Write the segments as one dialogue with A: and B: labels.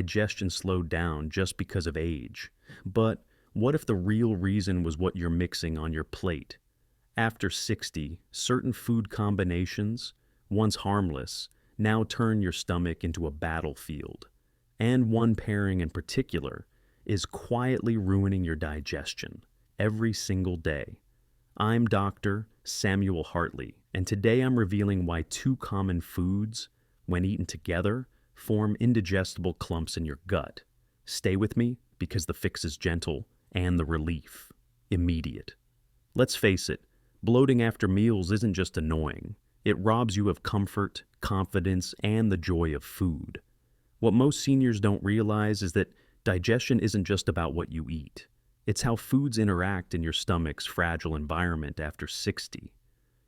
A: Digestion slowed down just because of age. But what if the real reason was what you're mixing on your plate? After 60, certain food combinations, once harmless, now turn your stomach into a battlefield. And one pairing in particular is quietly ruining your digestion every single day. I'm Dr. Samuel Hartley, and today I'm revealing why two common foods, when eaten together, form indigestible clumps in your gut. Stay with me because the fix is gentle and the relief immediate. Let's face it, bloating after meals isn't just annoying. It robs you of comfort, confidence, and the joy of food. What most seniors don't realize is that digestion isn't just about what you eat. It's how foods interact in your stomach's fragile environment after 60.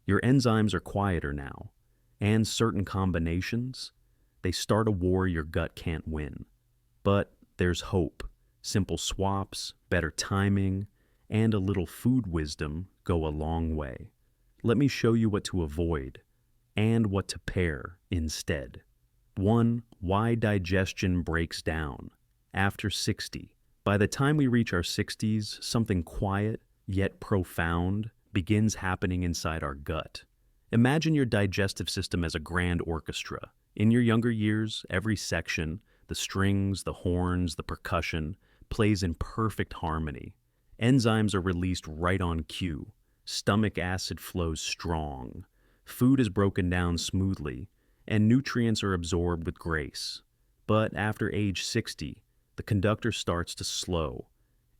A: Your enzymes are quieter now, and certain combinations, they start a war your gut can't win. But there's hope. Simple swaps, better timing, and a little food wisdom go a long way. Let me show you what to avoid and what to pair instead. 1. Why digestion breaks down. After 60. By the time we reach our 60s, something quiet yet profound begins happening inside our gut. Imagine your digestive system as a grand orchestra. In your younger years, every section, the strings, the horns, the percussion, plays in perfect harmony. Enzymes are released right on cue. Stomach acid flows strong. Food is broken down smoothly, and nutrients are absorbed with grace. But after age 60, the conductor starts to slow,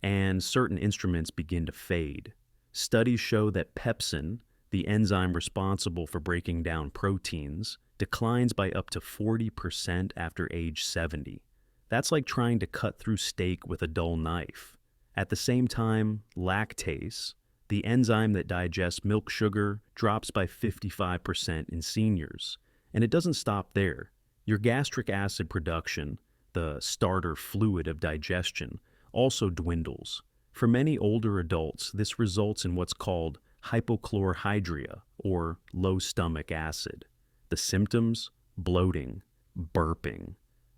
A: and certain instruments begin to fade. Studies show that pepsin, the enzyme responsible for breaking down proteins, declines by up to 40% after age 70. That's like trying to cut through steak with a dull knife. At the same time, lactase, the enzyme that digests milk sugar, drops by 55% in seniors. And it doesn't stop there. Your gastric acid production, the starter fluid of digestion, also dwindles. For many older adults, this results in what's called hypochlorhydria, or low stomach acid. The symptoms? Bloating, burping,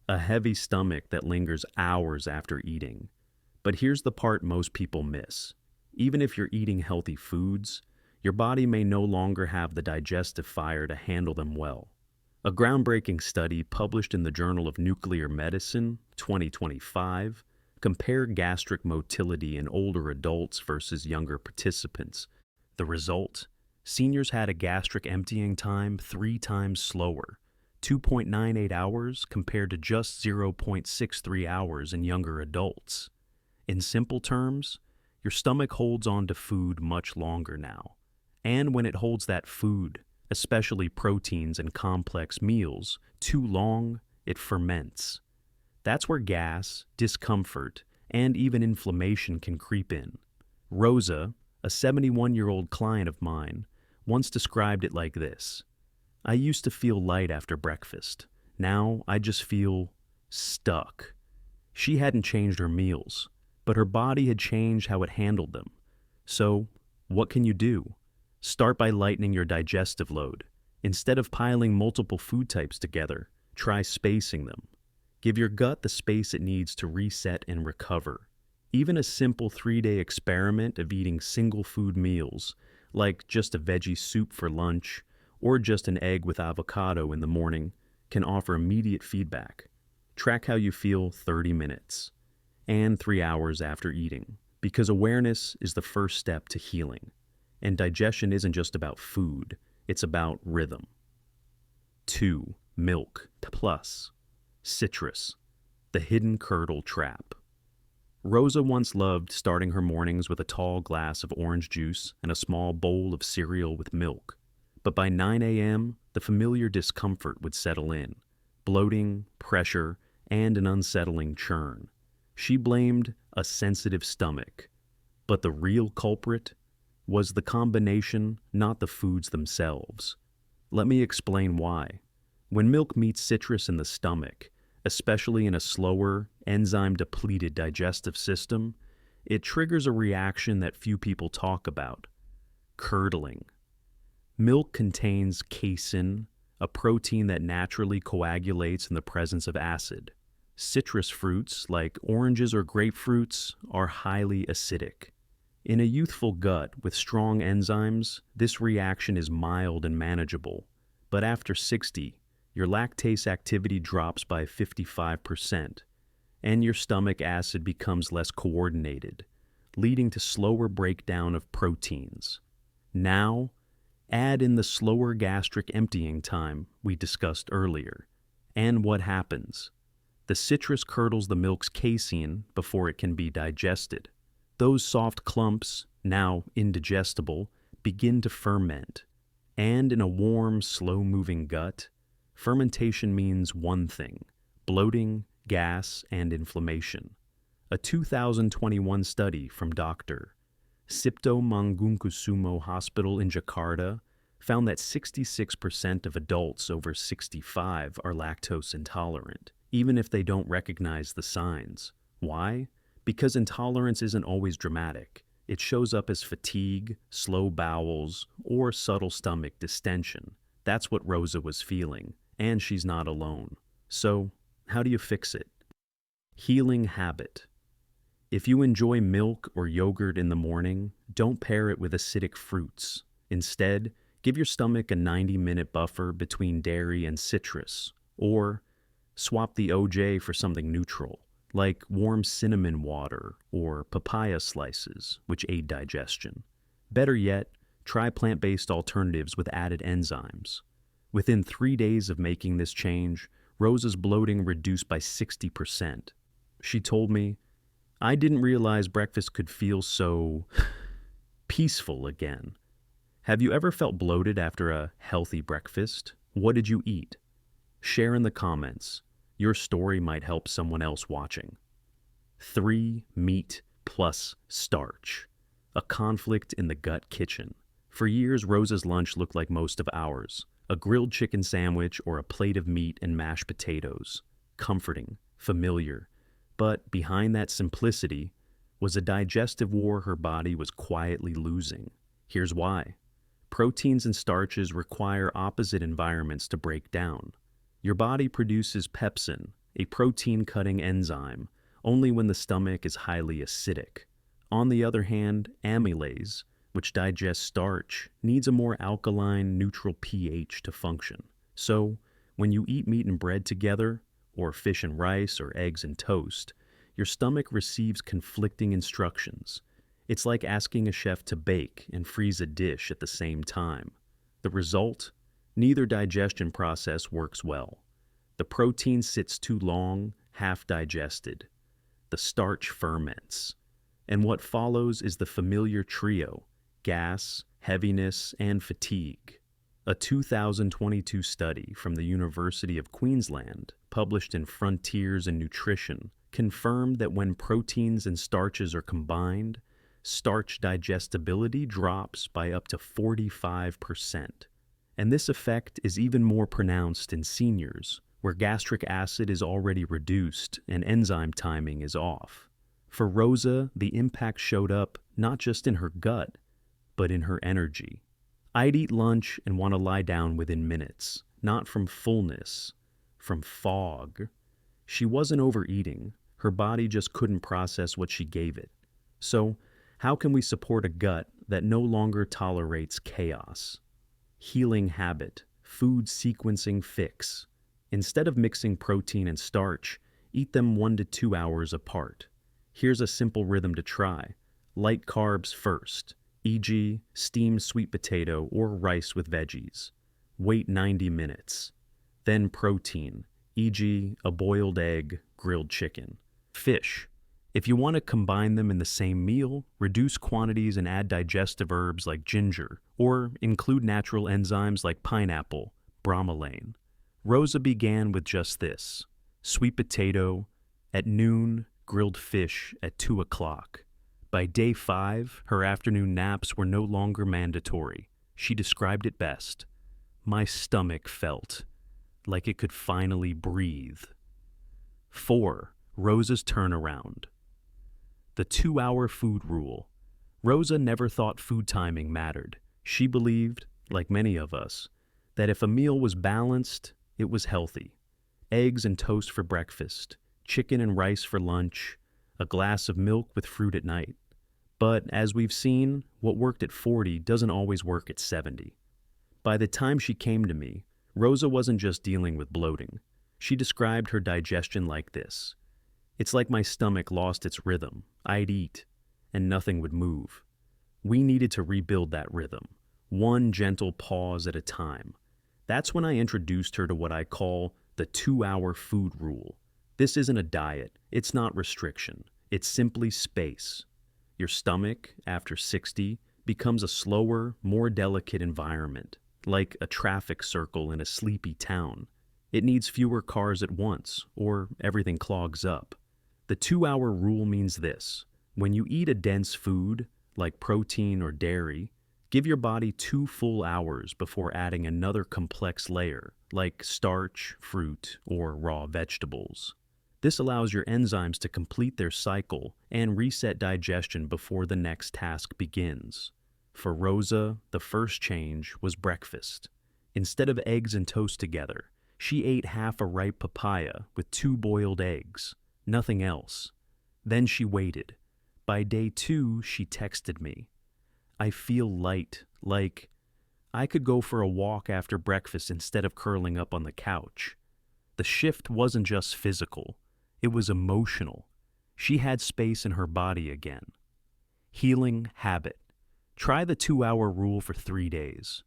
A: a heavy stomach that lingers hours after eating. But here's the part most people miss. Even if you're eating healthy foods, your body may no longer have the digestive fire to handle them well. A groundbreaking study published in the Journal of Nuclear Medicine, 2025, compared gastric motility in older adults versus younger participants. The result? Seniors had a gastric emptying time 3 times slower, 2.98 hours compared to just 0.63 hours in younger adults. In simple terms, your stomach holds on to food much longer now. And when it holds that food, especially proteins and complex meals, too long, it ferments. That's where gas, discomfort, and even inflammation can creep in. Rosa, a 71-year-old client of mine, once described it like this: I used to feel light after breakfast. Now I just feel stuck. She hadn't changed her meals, but her body had changed how it handled them. So, what can you do? Start by lightening your digestive load. Instead of piling multiple food types together, try spacing them. Give your gut the space it needs to reset and recover. Even a simple 3-day experiment of eating single food meals, like just a veggie soup for lunch or just an egg with avocado in the morning, can offer immediate feedback. Track how you feel 30 minutes and 3 hours after eating, because awareness is the first step to healing. And digestion isn't just about food, it's about rhythm. 2. Milk plus citrus, the hidden Curdle Trap. Rosa once loved starting her mornings with a tall glass of orange juice and a small bowl of cereal with milk. But by 9 a.m., the familiar discomfort would settle in: bloating, pressure, and an unsettling churn. She blamed a sensitive stomach. But the real culprit was the combination, not the foods themselves. Let me explain why. When milk meets citrus in the stomach, especially in a slower, enzyme-depleted digestive system, it triggers a reaction that few people talk about: curdling. Milk contains casein, a protein that naturally coagulates in the presence of acid. Citrus fruits, like oranges or grapefruits, are highly acidic. In a youthful gut with strong enzymes, this reaction is mild and manageable. But after 60, your lactase activity drops by 55%, and your stomach acid becomes less coordinated, leading to slower breakdown of proteins. Now, add in the slower gastric emptying time we discussed earlier. And what happens? The citrus curdles the milk's casein before it can be digested. Those soft clumps, now indigestible, begin to ferment. And in a warm, slow-moving gut, fermentation means one thing: bloating, gas, and inflammation. A 2021 study from Dr. Sipto Mangunkusumo Hospital in Jakarta found that 66% of adults over 65 are lactose intolerant, even if they don't recognize the signs. Why? Because intolerance isn't always dramatic. It shows up as fatigue, slow bowels, or subtle stomach distension. That's what Rosa was feeling, and she's not alone. So, how do you fix it? Healing habit. If you enjoy milk or yogurt in the morning, don't pair it with acidic fruits. Instead, give your stomach a 90-minute buffer between dairy and citrus, or swap the OJ for something neutral, like warm cinnamon water or papaya slices, which aid digestion. Better yet, try plant-based alternatives with added enzymes. Within 3 days of making this change, Rosa's bloating reduced by 60%. She told me, "I didn't realize breakfast could feel so peaceful again." Have you ever felt bloated after a healthy breakfast? What did you eat? Share in the comments. Your story might help someone else watching. 3. Meat plus starch. A conflict in the gut kitchen. For years, Rosa's lunch looked like most of ours: a grilled chicken sandwich or a plate of meat and mashed potatoes. Comforting, familiar. But behind that simplicity was a digestive war her body was quietly losing. Here's why. Proteins and starches require opposite environments to break down. Your body produces pepsin, a protein-cutting enzyme, only when the stomach is highly acidic. On the other hand, amylase, which digests starch, needs a more alkaline, neutral pH to function. So, when you eat meat and bread together, or fish and rice, or eggs and toast, your stomach receives conflicting instructions. It's like asking a chef to bake and freeze a dish at the same time. The result? Neither digestion process works well. The protein sits too long, half digested. The starch ferments. And what follows is the familiar trio: gas, heaviness, and fatigue. A 2022 study from the University of Queensland, published in Frontiers in Nutrition, confirmed that when proteins and starches are combined, starch digestibility drops by up to 45%. And this effect is even more pronounced in seniors, where gastric acid is already reduced and enzyme timing is off. For Rosa, the impact showed up not just in her gut, but in her energy. I'd eat lunch and want to lie down within minutes, not from fullness, from fog. She wasn't overeating. Her body just couldn't process what she gave it. So, how can we support a gut that no longer tolerates chaos? Healing habit, food sequencing fix. Instead of mixing protein and starch, eat them 1 to 2 hours apart. Here's a simple rhythm to try. Light carbs first, e.g., steamed sweet potato or rice with veggies. Wait 90 minutes. Then protein, e.g., a boiled egg, grilled chicken. Fish. If you want to combine them in the same meal, reduce quantities and add digestive herbs like ginger, or include natural enzymes like pineapple, bromelain. Rosa began with just this: sweet potato at noon, grilled fish at 2 o'clock. By day 5, her afternoon naps were no longer mandatory. She described it best: "My stomach felt like it could finally breathe." 4. Rosa's turnaround. The 2-hour food rule. Rosa never thought food timing mattered. She believed, like many of us, that if a meal was balanced, it was healthy. Eggs and toast for breakfast, chicken and rice for lunch, a glass of milk with fruit at night. But as we've seen, what worked at 40 doesn't always work at 70. By the time she came to me, Rosa wasn't just dealing with bloating. She described her digestion like this. It's like my stomach lost its rhythm. I'd eat, and nothing would move. We needed to rebuild that rhythm, one gentle pause at a time. That's when I introduced her to what I call the 2-hour food rule. This isn't a diet. It's not restriction. It's simply space. Your stomach, after 60, becomes a slower, more delicate environment, like a traffic circle in a sleepy town. It needs fewer cars at once, or everything clogs up. The 2-hour rule means this. When you eat a dense food, like protein or dairy, give your body 2 full hours before adding another complex layer, like starch, fruit, or raw vegetables. This allows your enzymes to complete their cycle and reset digestion before the next task begins. For Rosa, the first change was breakfast. Instead of eggs and toast together, she ate half a ripe papaya with 2 boiled eggs, nothing else. Then she waited. By day 2, she texted me. I feel light, like I could go for a walk after breakfast instead of curling up on the couch. The shift wasn't just physical, it was emotional. She had space in her body again. Healing habit. Try the 2-hour rule for 3 days.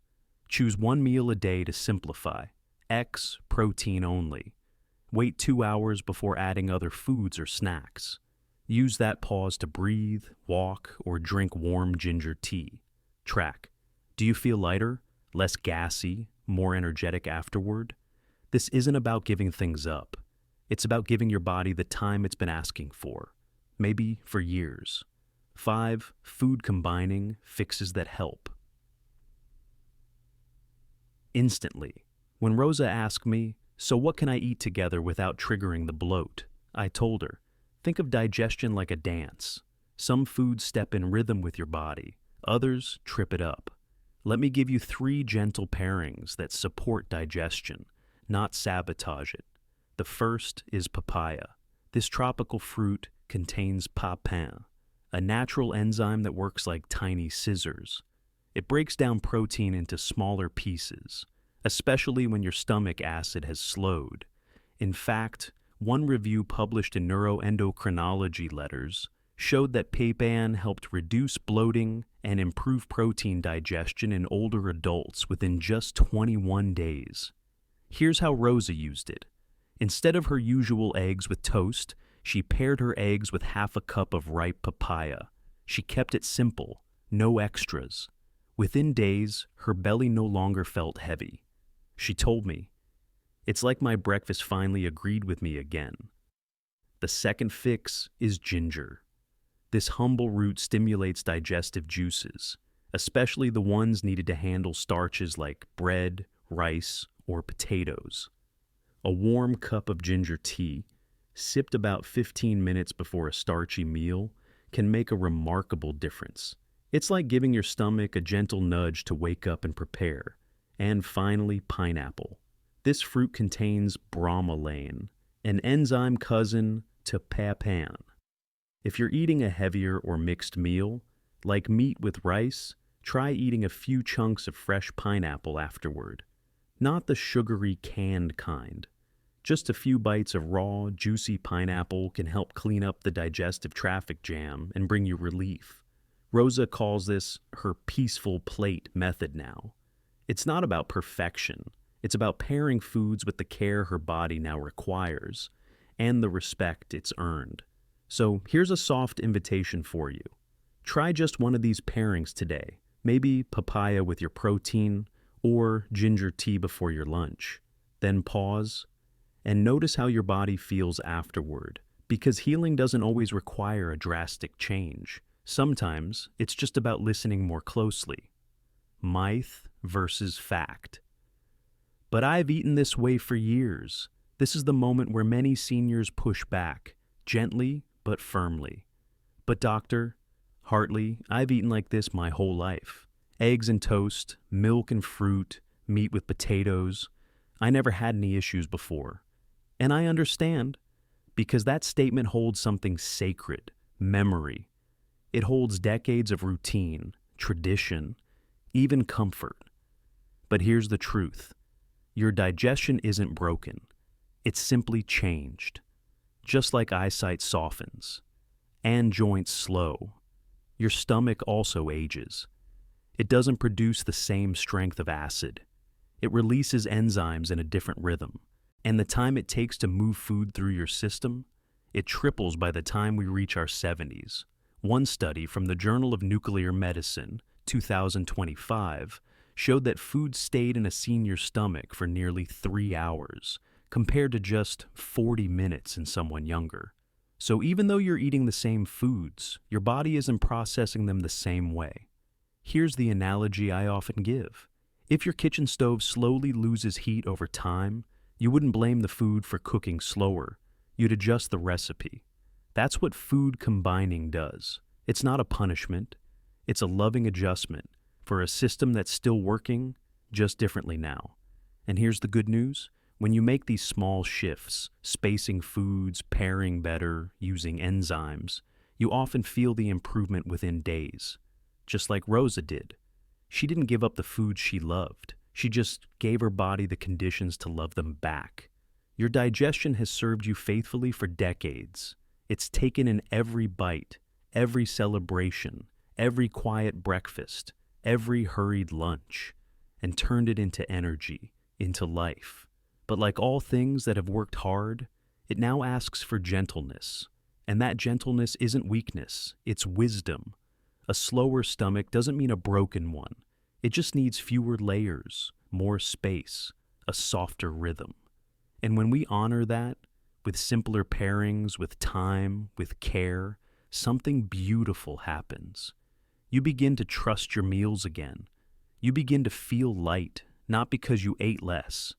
A: Choose 1 meal a day to simplify. X, protein only. Wait 2 hours before adding other foods or snacks. Use that pause to breathe, walk, or drink warm ginger tea. Track. Do you feel lighter, less gassy, more energetic afterward? This isn't about giving things up. It's about giving your body the time it's been asking for, maybe for years. 5. Food combining fixes that help. Instantly, when Rosa asked me, so what can I eat together without triggering the bloat? I told her, think of digestion like a dance. Some foods step in rhythm with your body, others trip it up. Let me give you 3 gentle pairings that support digestion, not sabotage it. The first is papaya. This tropical fruit contains papain, a natural enzyme that works like tiny scissors. It breaks down protein into smaller pieces, especially when your stomach acid has slowed. In fact, one review published in Neuroendocrinology Letters showed that papain helped reduce bloating and improve protein digestion in older adults within just 21 days. Here's how Rosa used it. Instead of her usual eggs with toast, she paired her eggs with half a cup of ripe papaya. She kept it simple, no extras. Within days, her belly no longer felt heavy. She told me, "It's like my breakfast finally agreed with me again." The second fix is ginger. This humble root stimulates digestive juices, especially the ones needed to handle starches like bread, rice, or potatoes. A warm cup of ginger tea, sipped about 15 minutes before a starchy meal, can make a remarkable difference. It's like giving your stomach a gentle nudge to wake up and prepare. And finally, pineapple. This fruit contains bromelain, an enzyme cousin to papain. If you're eating a heavier or mixed meal, like meat with rice, try eating a few chunks of fresh pineapple afterward. Not the sugary canned kind. Just a few bites of raw, juicy pineapple can help clean up the digestive traffic jam and bring you relief. Rosa calls this her peaceful plate method now. It's not about perfection. It's about pairing foods with the care her body now requires and the respect it's earned. So here's a soft invitation for you. Try just one of these pairings today. Maybe papaya with your protein or ginger tea before your lunch. Then pause and notice how your body feels afterward, because healing doesn't always require a drastic change. Sometimes it's just about listening more closely. Myth versus fact. But I've eaten this way for years. This is the moment where many seniors push back, gently but firmly. But doctor, Hartley, I've eaten like this my whole life. Eggs and toast, milk and fruit, meat with potatoes. I never had any issues before. And I understand. Because that statement holds something sacred, memory. It holds decades of routine, tradition, even comfort. But here's the truth. Your digestion isn't broken. It's simply changed. Just like eyesight softens and joints slow, your stomach also ages. It doesn't produce the same strength of acid. It releases enzymes in a different rhythm. And the time it takes to move food through your system, it triples by the time we reach our 70s. One study from the Journal of Nuclear Medicine, 2025, showed that food stayed in a senior's stomach for nearly 3 hours, compared to just 40 minutes in someone younger. So even though you're eating the same foods, your body isn't processing them the same way. Here's the analogy I often give. If your kitchen stove slowly loses heat over time, you wouldn't blame the food for cooking slower. You'd adjust the recipe. That's what food combining does. It's not a punishment. It's a loving adjustment for a system that's still working, just differently now. And here's the good news. When you make these small shifts, spacing foods, pairing better, using enzymes, you often feel the improvement within days. Just like Rosa did. She didn't give up the foods she loved. She just gave her body the conditions to love them back. Your digestion has served you faithfully for decades. It's taken in every bite, every celebration, every quiet breakfast, every hurried lunch, and turned it into energy, into life. But like all things that have worked hard, it now asks for gentleness. And that gentleness isn't weakness, it's wisdom. A slower stomach doesn't mean a broken one. It just needs fewer layers, more space, a softer rhythm. And when we honor that, with simpler pairings, with time, with care, something beautiful happens. You begin to trust your meals again. You begin to feel light, not because you ate less,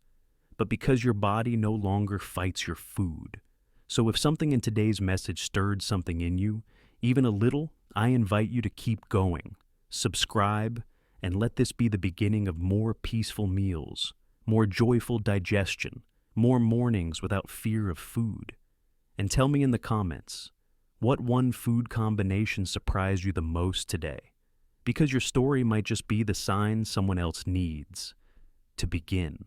A: but because your body no longer fights your food. So if something in today's message stirred something in you, even a little, I invite you to keep going. Subscribe, and let this be the beginning of more peaceful meals, more joyful digestion, more mornings without fear of food. And tell me in the comments, what one food combination surprised you the most today? Because your story might just be the sign someone else needs to begin.